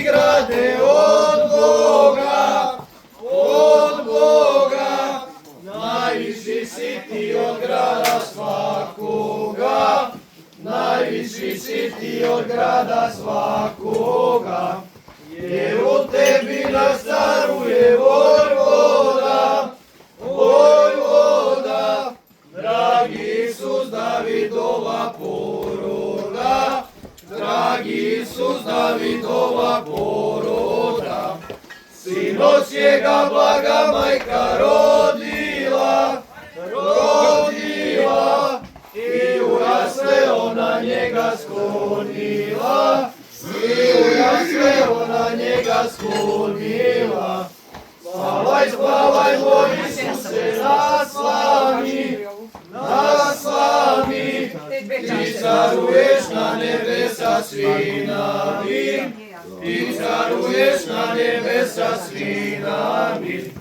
grade od Boga, najviši si ti od grada svakoga, najviši si ti od grada svakoga, jer u tebi nas caruje Vojvoda, Vojvoda, dragi Isus Davidova poroda, dragi Isus Davidova poroda. Sinoć je ga blaga majka rodila, rodila, i u jasle ona njega sklonila, i u jasle ona njega sklonila. Spavaj, spavaj, moj Isuse, naslani, naslani, ti caruješ na nebesa svinami, ti caruješ na nebesa svinami.